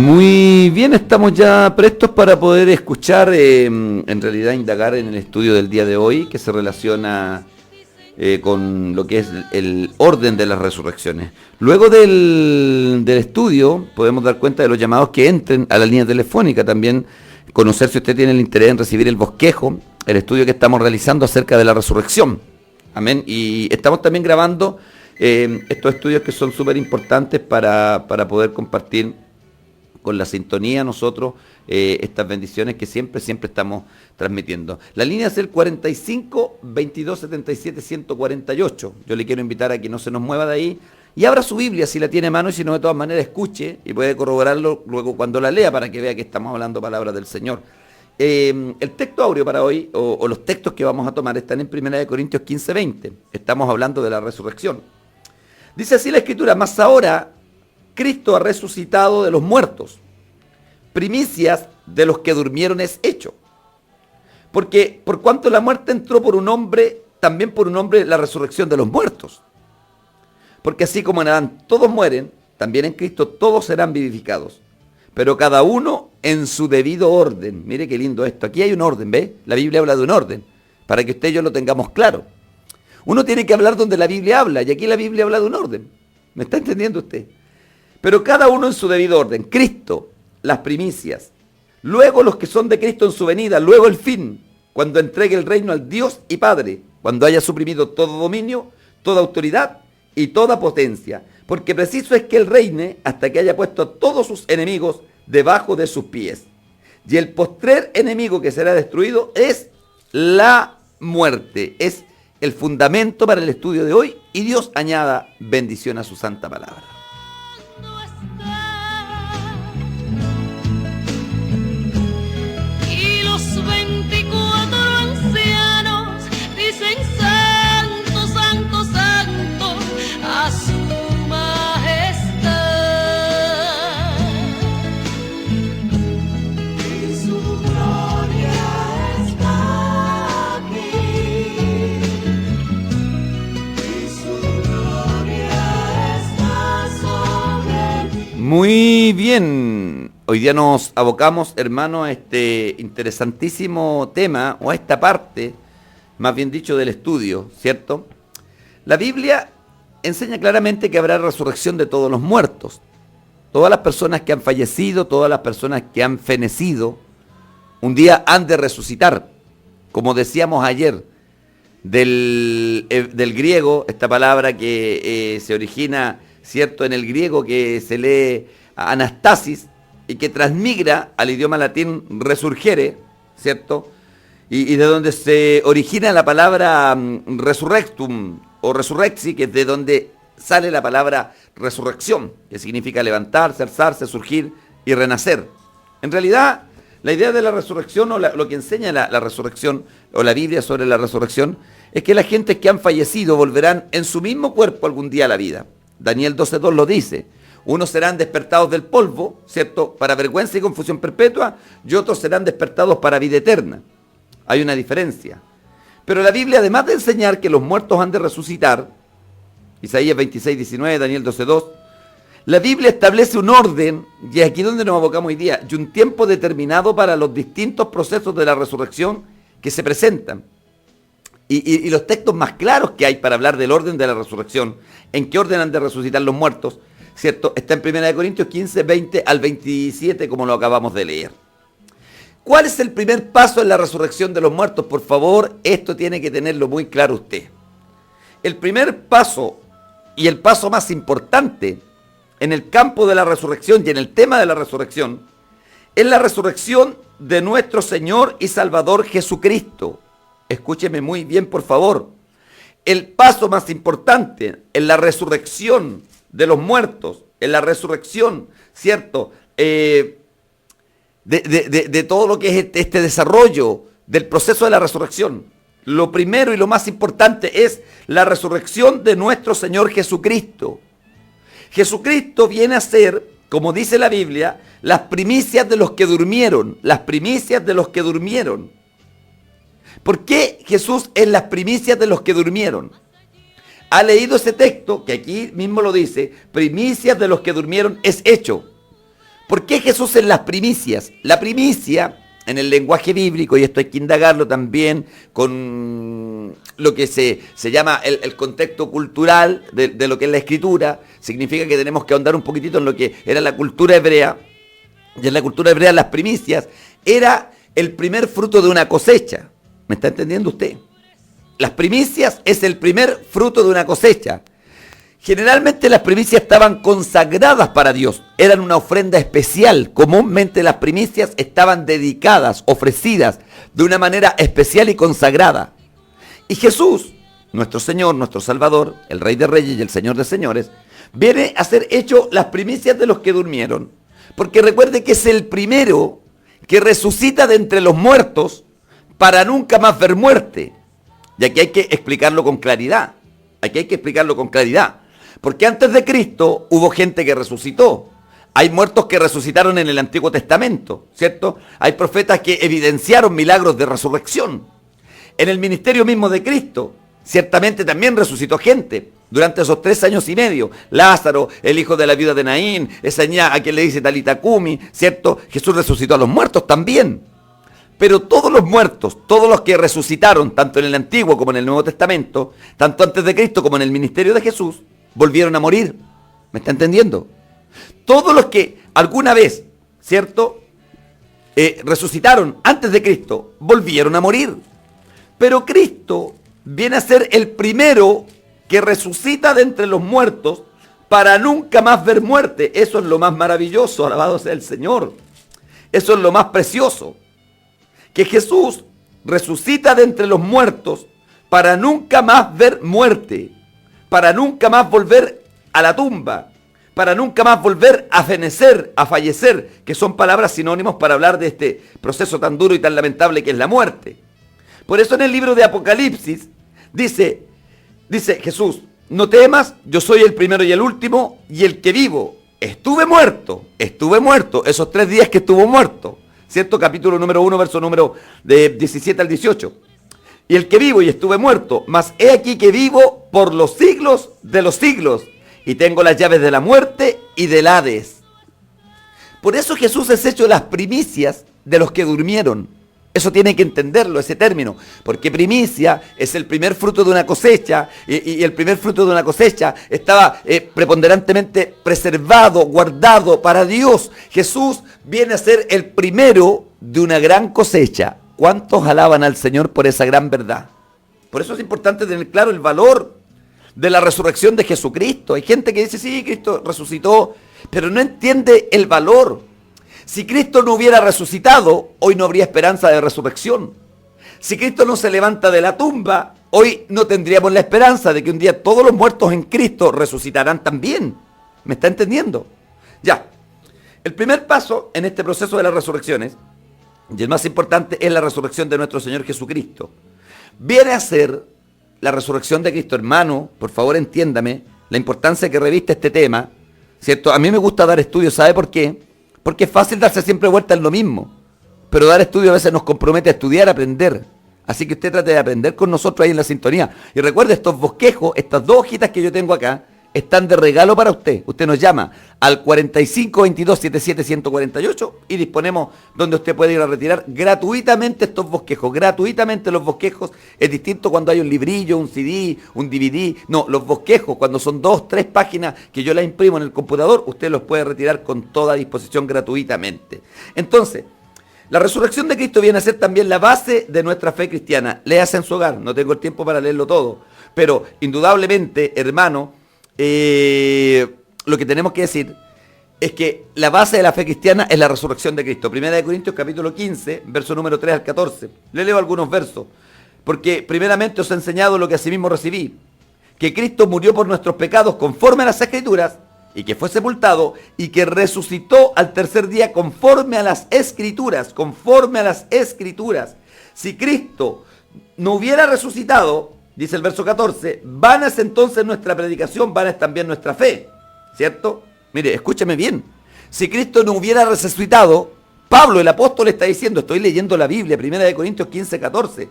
Muy bien, estamos ya prestos para poder escuchar, en realidad indagar en el estudio del día de hoy, que se relaciona con lo que es el orden de las resurrecciones. Luego del estudio podemos dar cuenta de los llamados que entren a la línea telefónica, también conocer si usted tiene el interés en recibir el bosquejo, el estudio que estamos realizando acerca de la resurrección. Amén. Y estamos también grabando estos estudios que son súper importantes para poder compartir con la sintonía nosotros estas bendiciones que siempre estamos transmitiendo. La línea es el 45 22 77 148. Yo le quiero invitar a que no se nos mueva de ahí y abra su Biblia si la tiene a mano, y si no, de todas maneras escuche y puede corroborarlo luego cuando la lea para que vea que estamos hablando palabras del Señor. El texto áureo para hoy, o los textos que vamos a tomar, están en 1 Corintios 15, 20. Estamos hablando de la resurrección. Dice así la Escritura: mas ahora Cristo ha resucitado de los muertos, primicias de los que durmieron es hecho. Porque por cuanto la muerte entró por un hombre, también por un hombre la resurrección de los muertos. Porque así como en Adán todos mueren, también en Cristo todos serán vivificados, pero cada uno en su debido orden. Mire qué lindo esto. Aquí hay un orden, ¿ve? La Biblia habla de un orden, para que usted y yo lo tengamos claro. Uno tiene que hablar donde la Biblia habla, y aquí la Biblia habla de un orden. ¿Me está entendiendo usted? Pero cada uno en su debido orden. Cristo, las primicias. Luego los que son de Cristo en su venida. Luego el fin, cuando entregue el reino al Dios y Padre, cuando haya suprimido todo dominio, toda autoridad y toda potencia. Porque preciso es que Él reine hasta que haya puesto a todos sus enemigos debajo de sus pies. Y el postrer enemigo que será destruido es la muerte. Es el fundamento para el estudio de hoy, y Dios añada bendición a su santa palabra. Y los 24 ancianos dicen: santo, santo, santo, a su majestad. Y su gloria está aquí. Y su gloria está sobre ti. Muy bien, hoy día nos abocamos, hermano, a este interesantísimo tema, o a esta parte, más bien dicho, del estudio, ¿cierto? La Biblia enseña claramente que habrá resurrección de todos los muertos. Todas las personas que han fallecido, todas las personas que han fenecido, un día han de resucitar. Como decíamos ayer, del griego, esta palabra que se origina, ¿cierto?, en el griego, que se lee anastasis y que transmigra al idioma latín resurgere, ¿cierto? Y de donde se origina la palabra resurrectum o resurrexi, que es de donde sale la palabra resurrección, que significa levantarse, alzarse, surgir y renacer. En realidad, la idea de la resurrección, o lo que enseña la resurrección, o la Biblia sobre la resurrección, es que las gentes que han fallecido volverán en su mismo cuerpo algún día a la vida. Daniel 12:2 lo dice: unos serán despertados del polvo, ¿cierto?, para vergüenza y confusión perpetua, y otros serán despertados para vida eterna. Hay una diferencia. Pero la Biblia, además de enseñar que los muertos han de resucitar, Isaías 26:19, Daniel 12:2, la Biblia establece un orden, y es aquí donde nos abocamos hoy día, y un tiempo determinado para los distintos procesos de la resurrección que se presentan. Y los textos más claros que hay para hablar del orden de la resurrección, en qué orden han de resucitar los muertos, ¿cierto?, está en 1 Corintios 15, 20 al 27, como lo acabamos de leer. ¿Cuál es el primer paso en la resurrección de los muertos? Por favor, esto tiene que tenerlo muy claro usted. El primer paso, y el paso más importante en el campo de la resurrección y en el tema de la resurrección, es la resurrección de nuestro Señor y Salvador Jesucristo. Escúcheme muy bien, por favor. El paso más importante en la resurrección de los muertos, en la resurrección, ¿cierto?, de todo lo que es este desarrollo del proceso de la resurrección. Lo primero y lo más importante es la resurrección de nuestro Señor Jesucristo. Jesucristo viene a ser, como dice la Biblia, las primicias de los que durmieron, las primicias de los que durmieron. ¿Por qué Jesús es las primicias de los que durmieron? ¿Ha leído ese texto? Que aquí mismo lo dice: primicias de los que durmieron es hecho. ¿Por qué Jesús en las primicias? La primicia, en el lenguaje bíblico, y esto hay que indagarlo también con lo que se llama el contexto cultural de lo que es la escritura, significa que tenemos que ahondar un poquitito en lo que era la cultura hebrea. Y en la cultura hebrea las primicias era el primer fruto de una cosecha. ¿Me está entendiendo usted? Las primicias es el primer fruto de una cosecha. Generalmente las primicias estaban consagradas para Dios, eran una ofrenda especial. Comúnmente las primicias estaban dedicadas, ofrecidas de una manera especial y consagrada. Y Jesús, nuestro Señor, nuestro Salvador, el Rey de Reyes y el Señor de Señores, viene a ser hecho las primicias de los que durmieron. Porque recuerde que es el primero que resucita de entre los muertos para nunca más ver muerte. Y aquí hay que explicarlo con claridad. Aquí hay que explicarlo con claridad. Porque antes de Cristo hubo gente que resucitó. Hay muertos que resucitaron en el Antiguo Testamento, ¿cierto? Hay profetas que evidenciaron milagros de resurrección. En el ministerio mismo de Cristo, ciertamente también resucitó gente. Durante esos 3 años y medio, Lázaro, el hijo de la viuda de Naín, esa niña a quien le dice Talita Cumi, ¿cierto? Jesús resucitó a los muertos también. Pero todos los muertos, todos los que resucitaron, tanto en el Antiguo como en el Nuevo Testamento, tanto antes de Cristo como en el ministerio de Jesús, volvieron a morir. ¿Me está entendiendo? Todos los que alguna vez, ¿cierto? Resucitaron antes de Cristo, volvieron a morir. Pero Cristo viene a ser el primero que resucita de entre los muertos para nunca más ver muerte. Eso es lo más maravilloso, alabado sea el Señor. Eso es lo más precioso. Que Jesús resucita de entre los muertos para nunca más ver muerte, para nunca más volver a la tumba, para nunca más volver a fenecer, a fallecer, que son palabras sinónimos para hablar de este proceso tan duro y tan lamentable que es la muerte. Por eso en el libro de Apocalipsis dice Jesús, no temas, yo soy el primero y el último y el que vivo. Estuve muerto, esos 3 días que estuvo muerto, ¿cierto? Capítulo número 1, verso número de 17 al 18. Y el que vivo y estuve muerto, mas he aquí que vivo por los siglos de los siglos, y tengo las llaves de la muerte y del Hades. Por eso Jesús es hecho las primicias de los que durmieron. Eso tiene que entenderlo, ese término, porque primicia es el primer fruto de una cosecha, y el primer fruto de una cosecha estaba preponderantemente preservado, guardado para Dios. Jesús viene a ser el primero de una gran cosecha. ¿Cuántos alaban al Señor por esa gran verdad? Por eso es importante tener claro el valor de la resurrección de Jesucristo. Hay gente que dice, sí, Cristo resucitó, pero no entiende el valor. Si Cristo no hubiera resucitado, hoy no habría esperanza de resurrección. Si Cristo no se levanta de la tumba, hoy no tendríamos la esperanza de que un día todos los muertos en Cristo resucitarán también. ¿Me está entendiendo? Ya. El primer paso en este proceso de las resurrecciones, y el más importante, es la resurrección de nuestro Señor Jesucristo. Viene a ser la resurrección de Cristo. Hermano, por favor entiéndame la importancia que reviste este tema, ¿cierto? A mí me gusta dar estudios, ¿sabe por qué? Porque es fácil darse siempre vuelta en lo mismo, pero dar estudio a veces nos compromete a estudiar, a aprender. Así que usted trate de aprender con nosotros ahí en la sintonía. Y recuerde, estos bosquejos, estas 2 hojitas que yo tengo acá, están de regalo para usted. Usted nos llama al 452277-148 y disponemos donde usted puede ir a retirar gratuitamente estos bosquejos. Gratuitamente los bosquejos. Es distinto cuando hay un librillo, un CD, un DVD. No, los bosquejos, cuando son 2, 3 páginas que yo las imprimo en el computador, usted los puede retirar con toda disposición gratuitamente. Entonces, la resurrección de Cristo viene a ser también la base de nuestra fe cristiana. Léase en su hogar, no tengo el tiempo para leerlo todo, pero indudablemente, hermano, lo que tenemos que decir es que la base de la fe cristiana es la resurrección de Cristo. Primera de Corintios capítulo 15, verso número 3 al 14. Le leo algunos versos. Porque primeramente os he enseñado lo que asimismo recibí, que Cristo murió por nuestros pecados conforme a las Escrituras, y que fue sepultado, y que resucitó al tercer día conforme a las Escrituras, conforme a las Escrituras. Si Cristo no hubiera resucitado, dice el verso 14, vana es entonces nuestra predicación, vana es también nuestra fe, ¿cierto? Mire, escúcheme bien. Si Cristo no hubiera resucitado, Pablo, el apóstol, está diciendo, estoy leyendo la Biblia, 1 Corintios 15, 14.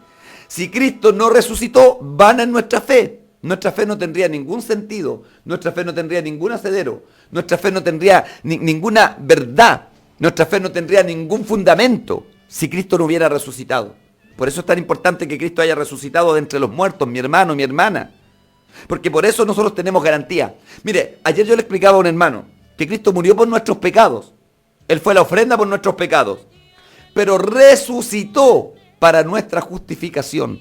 Si Cristo no resucitó, vana es nuestra fe. Nuestra fe no tendría ningún sentido, nuestra fe no tendría ningún asidero, nuestra fe no tendría ninguna verdad. Nuestra fe no tendría ningún fundamento si Cristo no hubiera resucitado. Por eso es tan importante que Cristo haya resucitado de entre los muertos, mi hermano, mi hermana. Porque por eso nosotros tenemos garantía. Mire, ayer yo le explicaba a un hermano que Cristo murió por nuestros pecados. Él fue la ofrenda por nuestros pecados. Pero resucitó para nuestra justificación.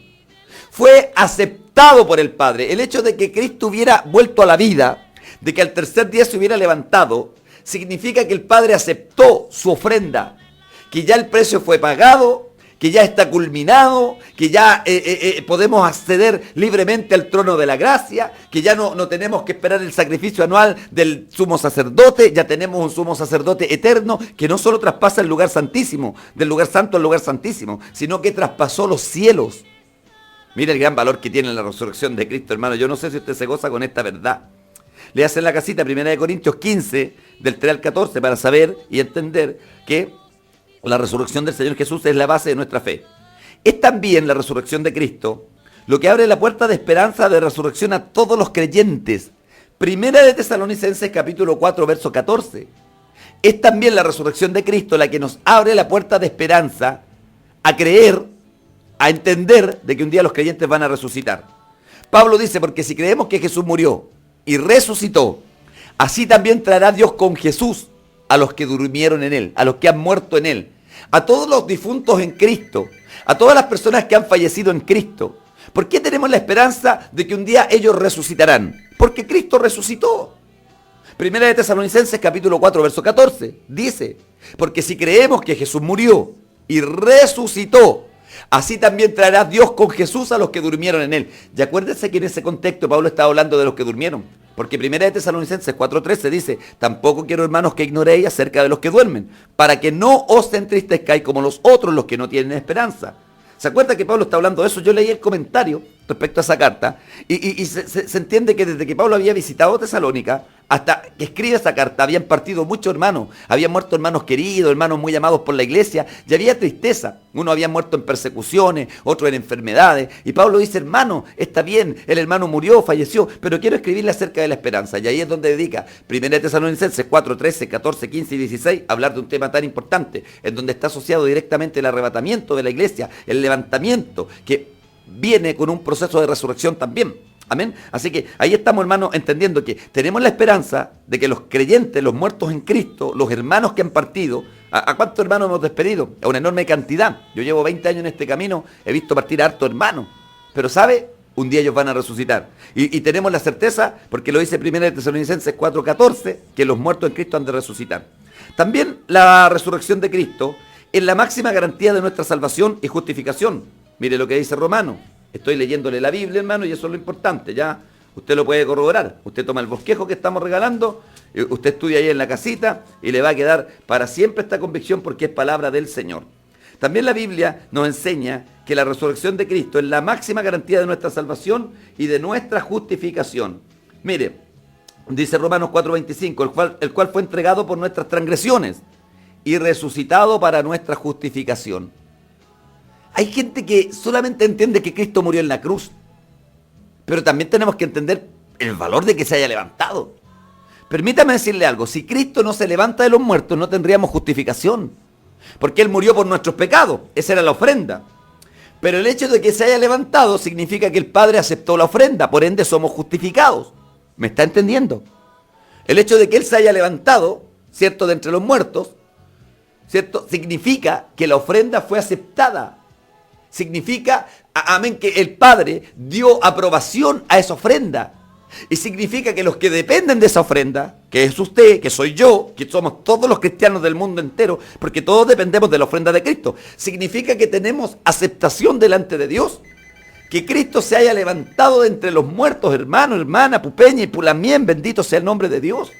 Fue aceptado por el Padre. El hecho de que Cristo hubiera vuelto a la vida, de que al tercer día se hubiera levantado, significa que el Padre aceptó su ofrenda, que ya el precio fue pagado, que ya está culminado, que ya podemos acceder libremente al trono de la gracia, que ya no tenemos que esperar el sacrificio anual del sumo sacerdote, ya tenemos un sumo sacerdote eterno que no solo traspasa el lugar santísimo, del lugar santo al lugar santísimo, sino que traspasó los cielos. Mira el gran valor que tiene la resurrección de Cristo, hermano. Yo no sé si usted se goza con esta verdad. Le hace en la casita 1 Corintios 15, del 3 al 14, para saber y entender que la resurrección del Señor Jesús es la base de nuestra fe. Es también la resurrección de Cristo lo que abre la puerta de esperanza de resurrección a todos los creyentes. 1 Tesalonicenses capítulo 4, verso 14. Es también la resurrección de Cristo la que nos abre la puerta de esperanza a creer, a entender de que un día los creyentes van a resucitar. Pablo dice, porque si creemos que Jesús murió y resucitó, así también traerá Dios con Jesús a los que durmieron en Él, a los que han muerto en Él, a todos los difuntos en Cristo, a todas las personas que han fallecido en Cristo. ¿Por qué tenemos la esperanza de que un día ellos resucitarán? Porque Cristo resucitó. 1 Tesalonicenses capítulo 4, verso 14, dice, porque si creemos que Jesús murió y resucitó, así también traerá Dios con Jesús a los que durmieron en Él. Y acuérdense que en ese contexto Pablo estaba hablando de los que durmieron. Porque 1 Tesalonicenses 4:13 dice, tampoco quiero, hermanos, que ignoréis acerca de los que duermen, para que no os entristezcáis como los otros, los que no tienen esperanza. ¿Se acuerda que Pablo está hablando de eso? Yo leí el comentario respecto a esa carta y se entiende que desde que Pablo había visitado Tesalónica hasta que escribe esa carta habían partido muchos hermanos, habían muerto hermanos queridos, hermanos muy amados por la iglesia, y había tristeza. Uno había muerto en persecuciones, otro en enfermedades, y Pablo dice, hermano, está bien, el hermano murió, falleció, pero quiero escribirle acerca de la esperanza. Y ahí es donde dedica 1 Tesalonicenses 4, 13, 14, 15 y 16 a hablar de un tema tan importante, en donde está asociado directamente el arrebatamiento de la iglesia, el levantamiento, que viene con un proceso de resurrección también. Amén. Así que ahí estamos, hermanos, entendiendo que tenemos la esperanza de que los creyentes, los muertos en Cristo, los hermanos que han partido, ¿a cuántos hermanos hemos despedido? A una enorme cantidad. Yo llevo 20 años en este camino, he visto partir a hartos hermanos. Pero ¿sabe? Un día ellos van a resucitar. Y tenemos la certeza, porque lo dice 1 Tesalonicenses 4:14, que los muertos en Cristo han de resucitar. También la resurrección de Cristo es la máxima garantía de nuestra salvación y justificación. Mire lo que dice Romano. Estoy leyéndole la Biblia, hermano, y eso es lo importante. Ya usted lo puede corroborar. Usted toma el bosquejo que estamos regalando, usted estudia ahí en la casita y le va a quedar para siempre esta convicción porque es palabra del Señor. También la Biblia nos enseña que la resurrección de Cristo es la máxima garantía de nuestra salvación y de nuestra justificación. Mire, dice Romanos 4:25, el cual fue entregado por nuestras transgresiones y resucitado para nuestra justificación. Hay gente que solamente entiende que Cristo murió en la cruz, pero también tenemos que entender el valor de que se haya levantado. Permítame decirle algo, si Cristo no se levanta de los muertos no tendríamos justificación, porque Él murió por nuestros pecados, esa era la ofrenda. Pero el hecho de que se haya levantado significa que el Padre aceptó la ofrenda, por ende somos justificados. ¿Me está entendiendo? El hecho de que Él se haya levantado, ¿cierto?, de entre los muertos, ¿cierto?, significa que la ofrenda fue aceptada. Significa, amén, que el Padre dio aprobación a esa ofrenda. Y significa que los que dependen de esa ofrenda, que es usted, que soy yo, que somos todos los cristianos del mundo entero, porque todos dependemos de la ofrenda de Cristo, significa que tenemos aceptación delante de Dios. Que Cristo se haya levantado de entre los muertos, hermano, hermana, pupeña y pulamien, bendito sea el nombre de Dios.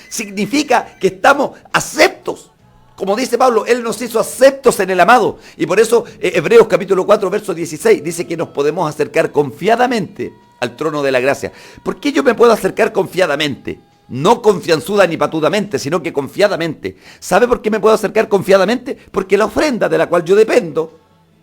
Significa que estamos aceptos. Como dice Pablo, Él nos hizo aceptos en el amado. Y por eso Hebreos capítulo 4, verso 16, dice que nos podemos acercar confiadamente al trono de la gracia. ¿Por qué yo me puedo acercar confiadamente? No confianzuda ni patudamente, sino que confiadamente. ¿Sabe por qué me puedo acercar confiadamente? Porque la ofrenda de la cual yo dependo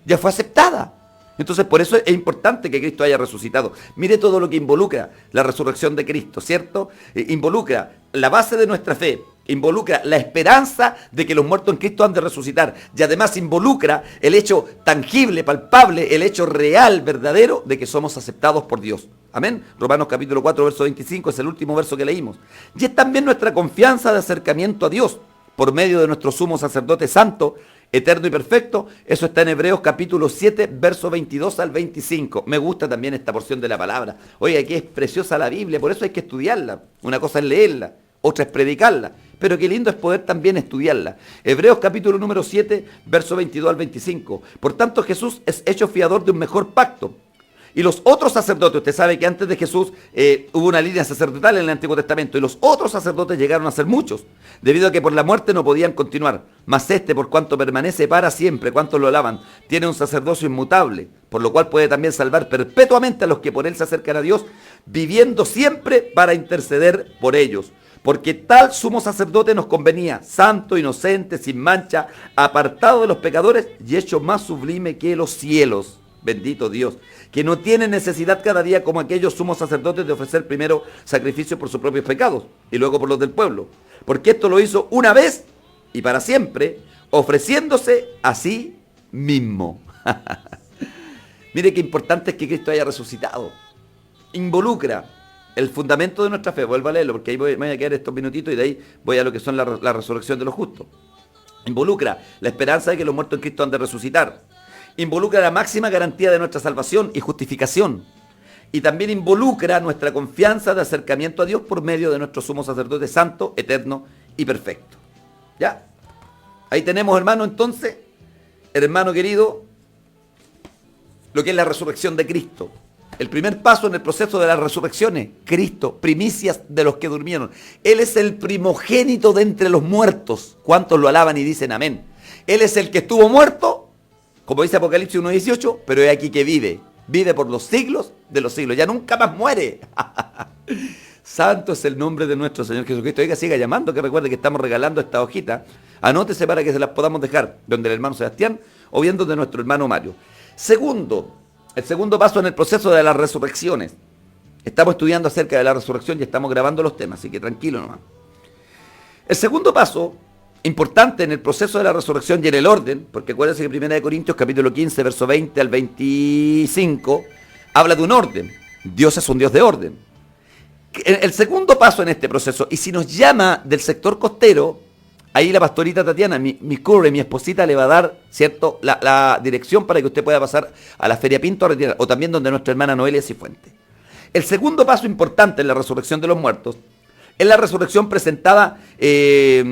ya fue aceptada. Entonces por eso es importante que Cristo haya resucitado. Mire todo lo que involucra la resurrección de Cristo, ¿cierto? Involucra la base de nuestra fe, Involucra la esperanza de que los muertos en Cristo han de resucitar. Y además involucra el hecho tangible, palpable, el hecho real, verdadero, de que somos aceptados por Dios. Amén. Romanos capítulo 4, verso 25 es el último verso que leímos. Y es también nuestra confianza de acercamiento a Dios por medio de nuestro sumo sacerdote santo, eterno y perfecto. Eso está en Hebreos capítulo 7, verso 22 al 25. Me gusta también esta porción de la palabra. Oye, aquí es preciosa la Biblia, por eso hay que estudiarla. Una cosa es leerla, otra es predicarla. Pero qué lindo es poder también estudiarla. Hebreos capítulo número 7, verso 22 al 25. Por tanto, Jesús es hecho fiador de un mejor pacto. Y los otros sacerdotes, usted sabe que antes de Jesús hubo una línea sacerdotal en el Antiguo Testamento, y los otros sacerdotes llegaron a ser muchos, debido a que por la muerte no podían continuar. Mas este, por cuanto permanece para siempre, cuantos lo alaban, tiene un sacerdocio inmutable, por lo cual puede también salvar perpetuamente a los que por él se acercan a Dios, viviendo siempre para interceder por ellos. Porque tal sumo sacerdote nos convenía, santo, inocente, sin mancha, apartado de los pecadores y hecho más sublime que los cielos. Bendito Dios, que no tiene necesidad cada día como aquellos sumos sacerdotes de ofrecer primero sacrificios por sus propios pecados y luego por los del pueblo. Porque esto lo hizo una vez y para siempre, ofreciéndose a sí mismo. Mire qué importante es que Cristo haya resucitado. Involucra el fundamento de nuestra fe. Vuelvo a leerlo porque ahí me voy a quedar estos minutitos y de ahí voy a lo que son la resurrección de los justos. Involucra la esperanza de que los muertos en Cristo han de resucitar. Involucra la máxima garantía de nuestra salvación y justificación. Y también involucra nuestra confianza de acercamiento a Dios por medio de nuestro sumo sacerdote santo, eterno y perfecto. ¿Ya? Ahí tenemos, hermano, entonces, hermano querido, lo que es la resurrección de Cristo. El primer paso en el proceso de las resurrecciones, Cristo, primicias de los que durmieron. Él es el primogénito de entre los muertos. ¿Cuántos lo alaban y dicen amén? Él es el que estuvo muerto, como dice Apocalipsis 1:18, pero es aquí que vive. Vive por los siglos de los siglos. Ya nunca más muere. Santo es el nombre de nuestro Señor Jesucristo. Oiga, siga llamando, que recuerde que estamos regalando esta hojita. Anótese para que se las podamos dejar donde el hermano Sebastián o bien donde nuestro hermano Mario. El segundo paso en el proceso de las resurrecciones. Estamos estudiando acerca de la resurrección y estamos grabando los temas, así que tranquilo nomás. El segundo paso importante en el proceso de la resurrección y en el orden, porque acuérdense que 1 Corintios capítulo 15, verso 20 al 25, habla de un orden. Dios es un Dios de orden. El segundo paso en este proceso, y si nos llama del sector costero, ahí la pastorita Tatiana, mi esposita, le va a dar, ¿cierto?, la dirección para que usted pueda pasar a la Feria Pinto a retirar, o también donde nuestra hermana Noelia Cifuentes. El segundo paso importante en la resurrección de los muertos es la resurrección presentada, es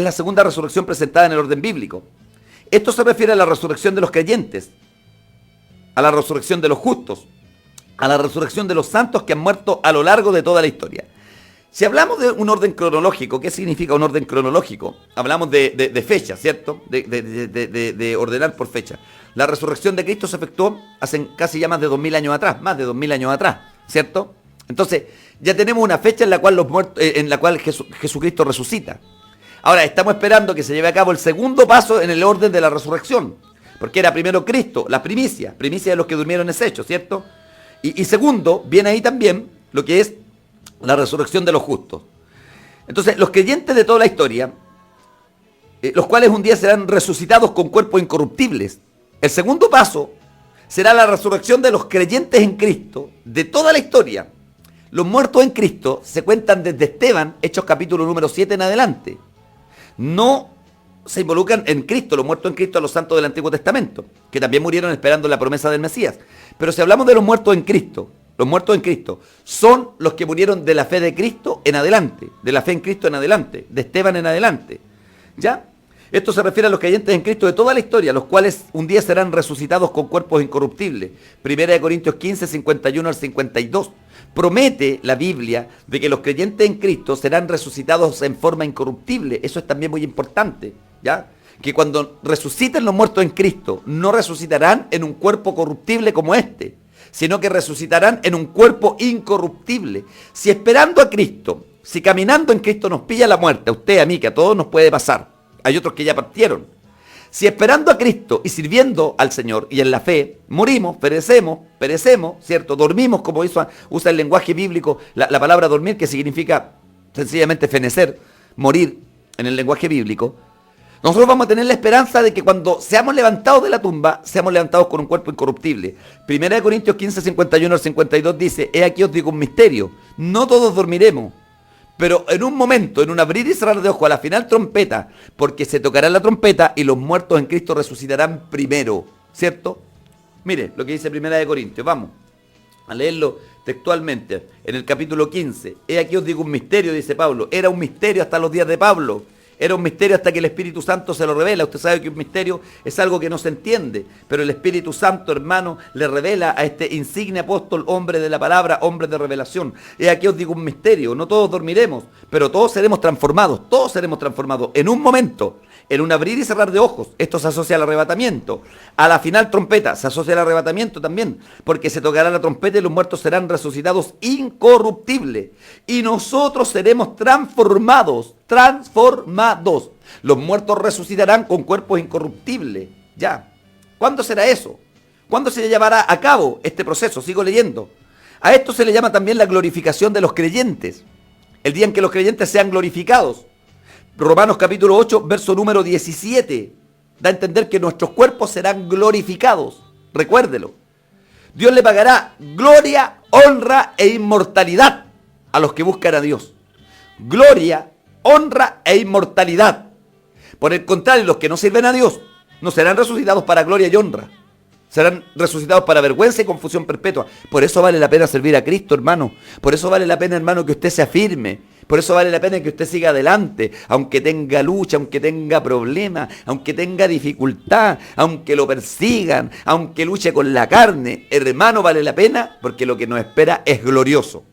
la segunda resurrección presentada en el orden bíblico. Esto se refiere a la resurrección de los creyentes, a la resurrección de los justos, a la resurrección de los santos que han muerto a lo largo de toda la historia. Si hablamos de un orden cronológico, ¿qué significa un orden cronológico? Hablamos de fecha, ¿cierto? De ordenar por fecha. La resurrección de Cristo se efectuó hace casi ya más de 2000 años atrás, más de 2000 años atrás, ¿cierto? Entonces, ya tenemos una fecha en la cual Jesucristo resucita. Ahora, estamos esperando que se lleve a cabo el segundo paso en el orden de la resurrección, porque era primero Cristo, la primicia de los que durmieron es hecho, ¿cierto? Y segundo, viene ahí también lo que es la resurrección de los justos. Entonces, los creyentes de toda la historia, los cuales un día serán resucitados con cuerpos incorruptibles. El segundo paso será la resurrección de los creyentes en Cristo de toda la historia. Los muertos en Cristo se cuentan desde Esteban, Hechos capítulo número 7 en adelante. No se involucran en Cristo, los muertos en Cristo, a los santos del Antiguo Testamento, que también murieron esperando la promesa del Mesías. Pero si hablamos de los muertos en Cristo, los muertos en Cristo son los que murieron de la fe de Cristo en adelante, de la fe en Cristo en adelante, de Esteban en adelante. ¿Ya? Esto se refiere a los creyentes en Cristo de toda la historia, los cuales un día serán resucitados con cuerpos incorruptibles. 1 Corintios 15, 51 al 52. Promete la Biblia de que los creyentes en Cristo serán resucitados en forma incorruptible. Eso es también muy importante, ¿ya? Que cuando resuciten los muertos en Cristo, no resucitarán en un cuerpo corruptible como este, sino que resucitarán en un cuerpo incorruptible. Si esperando a Cristo, si caminando en Cristo nos pilla la muerte, a usted, a mí, que a todos nos puede pasar, hay otros que ya partieron. Si esperando a Cristo y sirviendo al Señor y en la fe, morimos, perecemos, ¿cierto? Dormimos, como usa el lenguaje bíblico, la palabra dormir, que significa sencillamente fenecer. morir, en el lenguaje bíblico, nosotros vamos a tener la esperanza de que cuando seamos levantados de la tumba, seamos levantados con un cuerpo incorruptible. Primera de Corintios 15, 51 al 52 dice, he aquí os digo un misterio, no todos dormiremos, pero en un momento, en un abrir y cerrar de ojos, a la final trompeta, porque se tocará la trompeta y los muertos en Cristo resucitarán primero, ¿cierto? Mire lo que dice Primera de Corintios, vamos a leerlo textualmente, en el capítulo 15, he aquí os digo un misterio, dice Pablo, era un misterio hasta los días de Pablo, era un misterio hasta que el Espíritu Santo se lo revela. Usted sabe que un misterio es algo que no se entiende, pero el Espíritu Santo, hermano, le revela a este insigne apóstol, hombre de la palabra, hombre de revelación. He aquí os digo un misterio, no todos dormiremos, pero todos seremos transformados en un momento, en un abrir y cerrar de ojos. Esto se asocia al arrebatamiento. A la final trompeta se asocia al arrebatamiento también, porque se tocará la trompeta y los muertos serán resucitados incorruptibles. Y nosotros seremos transformados. Los muertos resucitarán con cuerpos incorruptibles. Ya. ¿Cuándo será eso? ¿Cuándo se llevará a cabo este proceso? Sigo leyendo. A esto se le llama también la glorificación de los creyentes. El día en que los creyentes sean glorificados. Romanos capítulo 8, verso número 17. Da a entender que nuestros cuerpos serán glorificados. Recuérdelo. Dios le pagará gloria, honra e inmortalidad a los que buscan a Dios. Gloria, honra e inmortalidad. Por el contrario, los que no sirven a Dios no serán resucitados para gloria y honra. Serán resucitados para vergüenza y confusión perpetua. Por eso vale la pena servir a Cristo, hermano. Por eso vale la pena, hermano, que usted se afirme. Por eso vale la pena que usted siga adelante, aunque tenga lucha, aunque tenga problemas, aunque tenga dificultad, aunque lo persigan, aunque luche con la carne. Hermano, vale la pena porque lo que nos espera es glorioso.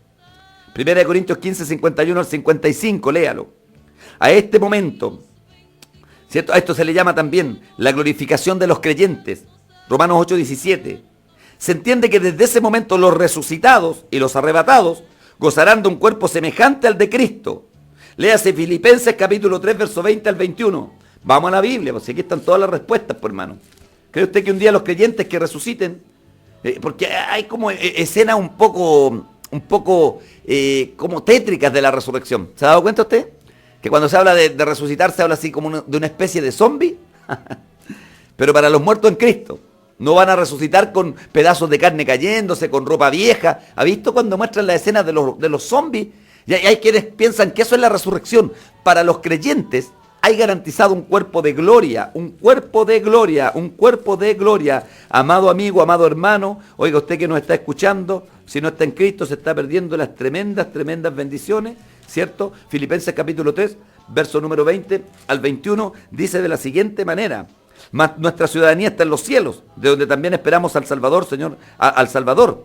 Primera de Corintios 15, 51 al 55, léalo. A este momento, ¿cierto? A esto se le llama también la glorificación de los creyentes. Romanos 8, 17. Se entiende que desde ese momento los resucitados y los arrebatados gozarán de un cuerpo semejante al de Cristo. Léase Filipenses capítulo 3, verso 20 al 21. Vamos a la Biblia, pues aquí están todas las respuestas, pues, hermano. ¿Cree usted que un día los creyentes que resuciten, porque hay como escenas un poco como tétricas de la resurrección? ¿Se ha dado cuenta usted? Que cuando se habla de resucitar se habla así como de una especie de zombie. Pero para los muertos en Cristo. No van a resucitar con pedazos de carne cayéndose, con ropa vieja. ¿Ha visto cuando muestran las escenas de los zombies? Y hay quienes piensan que eso es la resurrección. Para los creyentes hay garantizado un cuerpo de gloria, un cuerpo de gloria, un cuerpo de gloria. Amado amigo, amado hermano, oiga usted que nos está escuchando, si no está en Cristo se está perdiendo las tremendas bendiciones, ¿cierto? Filipenses capítulo 3, verso número 20 al 21, dice de la siguiente manera: nuestra ciudadanía está en los cielos, de donde también esperamos al Salvador,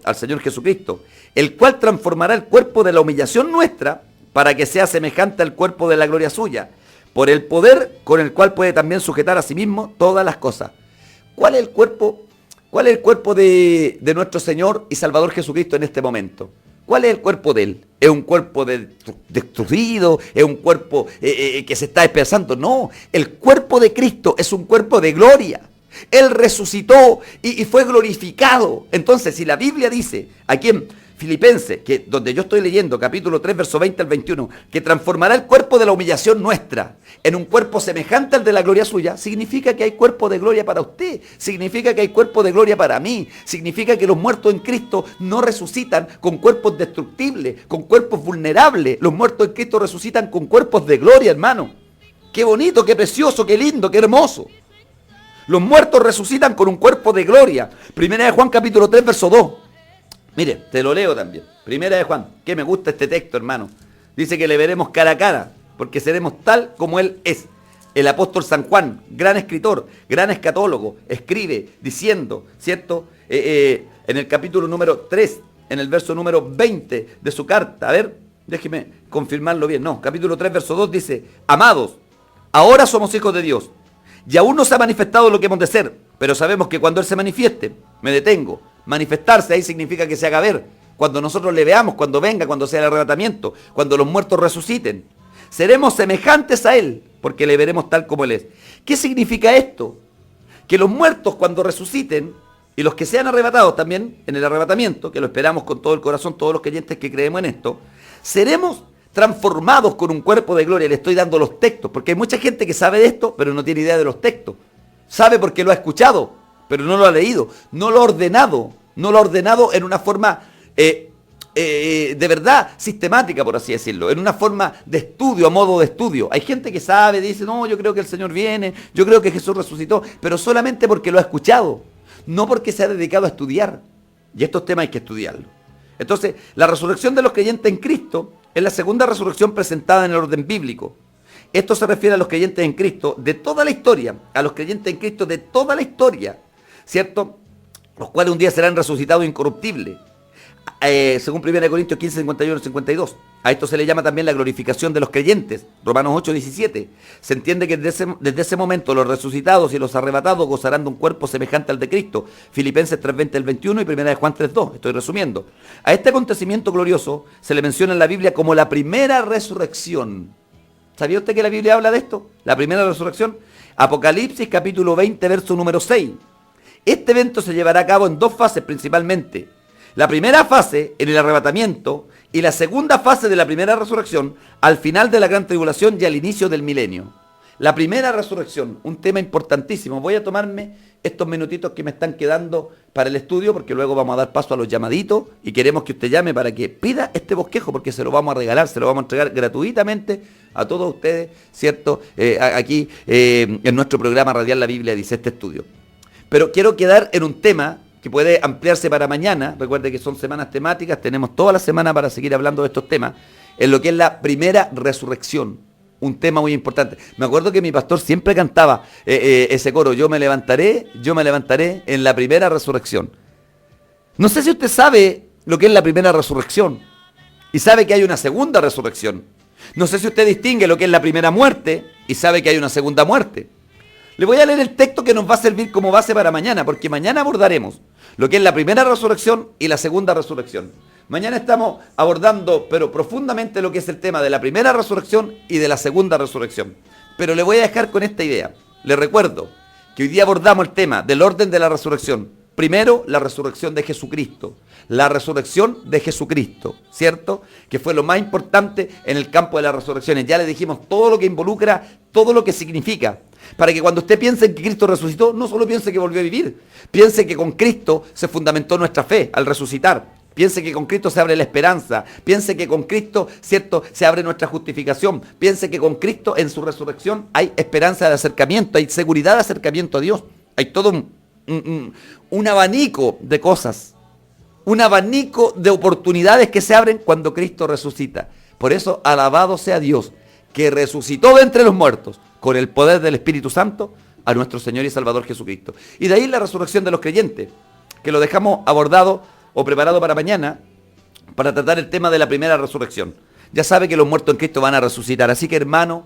al Señor Jesucristo, el cual transformará el cuerpo de la humillación nuestra para que sea semejante al cuerpo de la gloria suya, por el poder con el cual puede también sujetar a sí mismo todas las cosas. ¿Cuál es el cuerpo de nuestro Señor y Salvador Jesucristo en este momento? ¿Cuál es el cuerpo de Él? ¿Es un cuerpo destruido? ¿Es un cuerpo que se está despedazando? No, el cuerpo de Cristo es un cuerpo de gloria. Él resucitó y fue glorificado. Entonces, si la Biblia dice aquí en Filipenses, que donde yo estoy leyendo, capítulo 3, verso 20 al 21, que transformará el cuerpo de la humillación nuestra en un cuerpo semejante al de la gloria suya, significa que hay cuerpo de gloria para usted, significa que hay cuerpo de gloria para mí, significa que los muertos en Cristo no resucitan con cuerpos destructibles, con cuerpos vulnerables. Los muertos en Cristo resucitan con cuerpos de gloria, hermano. Qué bonito, qué precioso, qué lindo, qué hermoso. Los muertos resucitan con un cuerpo de gloria. Primera de Juan capítulo 3, verso 2. Mire, te lo leo también. Primera de Juan, que me gusta este texto, hermano. Dice que le veremos cara a cara, porque seremos tal como Él es. El apóstol San Juan, gran escritor, gran escatólogo, escribe diciendo, ¿cierto? En el capítulo número 3, en el verso número 20 de su carta. A ver, déjeme confirmarlo bien. No, capítulo 3, verso 2 dice: amados, ahora somos hijos de Dios, y aún no se ha manifestado lo que hemos de ser, pero sabemos que cuando Él se manifieste, me detengo. Manifestarse ahí significa que se haga ver. Cuando nosotros le veamos, cuando venga, cuando sea el arrebatamiento, cuando los muertos resuciten, seremos semejantes a Él, porque le veremos tal como Él es. ¿Qué significa esto? Que los muertos cuando resuciten, y los que sean arrebatados también en el arrebatamiento, que lo esperamos con todo el corazón, todos los creyentes que creemos en esto, seremos transformados con un cuerpo de gloria. Le estoy dando los textos, porque hay mucha gente que sabe de esto, pero no tiene idea de los textos. Sabe porque lo ha escuchado, pero no lo ha leído, no lo ha ordenado, en una forma de verdad sistemática, por así decirlo, en una forma de estudio, a modo de estudio. Hay gente que sabe, dice, no, yo creo que el Señor viene, yo creo que Jesús resucitó, pero solamente porque lo ha escuchado, no porque se ha dedicado a estudiar. Y estos temas hay que estudiarlos. Entonces, la resurrección de los creyentes en Cristo es la segunda resurrección presentada en el orden bíblico. Esto se refiere a los creyentes en Cristo de toda la historia, a los creyentes en Cristo de toda la historia, ¿cierto? Los cuales un día serán resucitados incorruptibles. Según 1 Corintios 15, 51, 52. A esto se le llama también la glorificación de los creyentes. Romanos 8, 17. Se entiende que desde ese momento los resucitados y los arrebatados gozarán de un cuerpo semejante al de Cristo. Filipenses 3, 20 al 21 y 1 Juan 3, 2. Estoy resumiendo. A este acontecimiento glorioso se le menciona en la Biblia como la primera resurrección. ¿Sabía usted que la Biblia habla de esto? La primera resurrección. Apocalipsis capítulo 20, verso número 6. Este evento se llevará a cabo en dos fases principalmente. La primera fase en el arrebatamiento y la segunda fase de la primera resurrección al final de la gran tribulación y al inicio del milenio. La primera resurrección, un tema importantísimo. Voy a tomarme estos minutitos que me están quedando para el estudio, porque luego vamos a dar paso a los llamaditos y queremos que usted llame para que pida este bosquejo, porque se lo vamos a regalar, se lo vamos a entregar gratuitamente a todos ustedes, ¿cierto? Aquí en nuestro programa Radial La Biblia dice este estudio. Pero quiero quedar en un tema que puede ampliarse para mañana. Recuerde que son semanas temáticas, tenemos toda la semana para seguir hablando de estos temas, en lo que es la primera resurrección, un tema muy importante. Me acuerdo que mi pastor siempre cantaba ese coro, yo me levantaré en la primera resurrección. No sé si usted sabe lo que es la primera resurrección y sabe que hay una segunda resurrección. No sé si usted distingue lo que es la primera muerte y sabe que hay una segunda muerte. Le voy a leer el texto que nos va a servir como base para mañana, porque mañana abordaremos lo que es la primera resurrección y la segunda resurrección. Mañana estamos abordando, pero profundamente, lo que es el tema de la primera resurrección y de la segunda resurrección. Pero le voy a dejar con esta idea. Le recuerdo que hoy día abordamos el tema del orden de la resurrección. Primero, la resurrección de Jesucristo. La resurrección de Jesucristo, ¿cierto? Que fue lo más importante en el campo de las resurrecciones. Ya le dijimos todo lo que involucra, todo lo que significa. Para que cuando usted piense en que Cristo resucitó, no solo piense que volvió a vivir. Piense que con Cristo se fundamentó nuestra fe al resucitar. Piense que con Cristo se abre la esperanza. Piense que con Cristo, ¿cierto?, se abre nuestra justificación. Piense que con Cristo en su resurrección hay esperanza de acercamiento, hay seguridad de acercamiento a Dios. Hay todo un abanico de cosas, un abanico de oportunidades que se abren cuando Cristo resucita. Por eso, alabado sea Dios, que resucitó de entre los muertos con el poder del Espíritu Santo a nuestro Señor y Salvador Jesucristo. Y de ahí la resurrección de los creyentes, que lo dejamos abordado o preparado para mañana, para tratar el tema de la primera resurrección. Ya sabe que los muertos en Cristo van a resucitar, así que, hermano,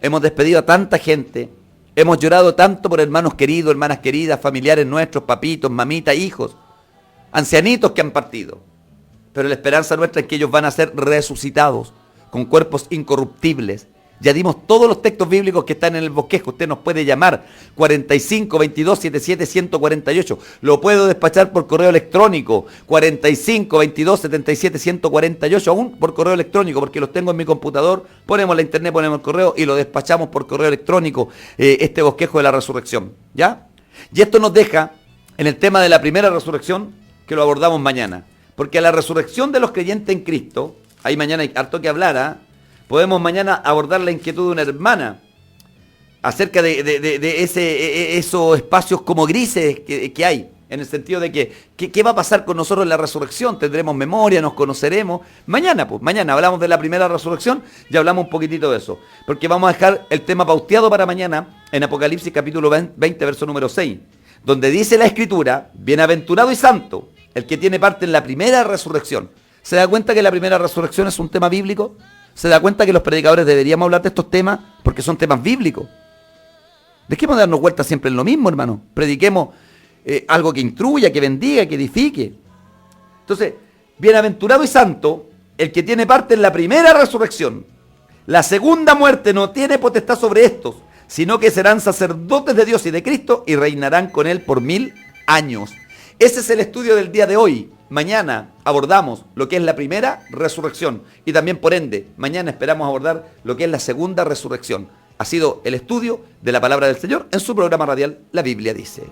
hemos despedido a tanta gente, hemos llorado tanto por hermanos queridos, hermanas queridas, familiares nuestros, papitos, mamitas, hijos, ancianitos que han partido. Pero la esperanza nuestra es que ellos van a ser resucitados con cuerpos incorruptibles. Ya dimos todos los textos bíblicos que están en el bosquejo. Usted nos puede llamar 45 22 77 148. Lo puedo despachar por correo electrónico 45 22 77 148, aún por correo electrónico, porque los tengo en mi computador. Ponemos la internet, ponemos el correo y lo despachamos por correo electrónico, este bosquejo de la resurrección, ¿ya? Y esto nos deja en el tema de la primera resurrección, que lo abordamos mañana, porque a la resurrección de los creyentes en Cristo, ahí mañana hay harto que hablar, ¿ah? Podemos mañana abordar la inquietud de una hermana acerca de esos espacios como grises que hay, en el sentido de que ¿qué va a pasar con nosotros en la resurrección? ¿Tendremos memoria? ¿Nos conoceremos? Mañana hablamos de la primera resurrección y hablamos un poquitito de eso, porque vamos a dejar el tema pauteado para mañana en Apocalipsis capítulo 20, verso número 6, donde dice la Escritura, bienaventurado y santo el que tiene parte en la primera resurrección. ¿Se da cuenta que la primera resurrección es un tema bíblico? ¿Se da cuenta que los predicadores deberíamos hablar de estos temas porque son temas bíblicos? Dejemos de darnos vueltas siempre en lo mismo, hermano. Prediquemos algo que instruya, que bendiga, que edifique. Entonces, bienaventurado y santo el que tiene parte en la primera resurrección. La segunda muerte no tiene potestad sobre estos, sino que serán sacerdotes de Dios y de Cristo y reinarán con él por 1000 años. Ese es el estudio del día de hoy. Mañana abordamos lo que es la primera resurrección y también por ende mañana esperamos abordar lo que es la segunda resurrección. Ha sido el estudio de la palabra del Señor en su programa radial La Biblia Dice.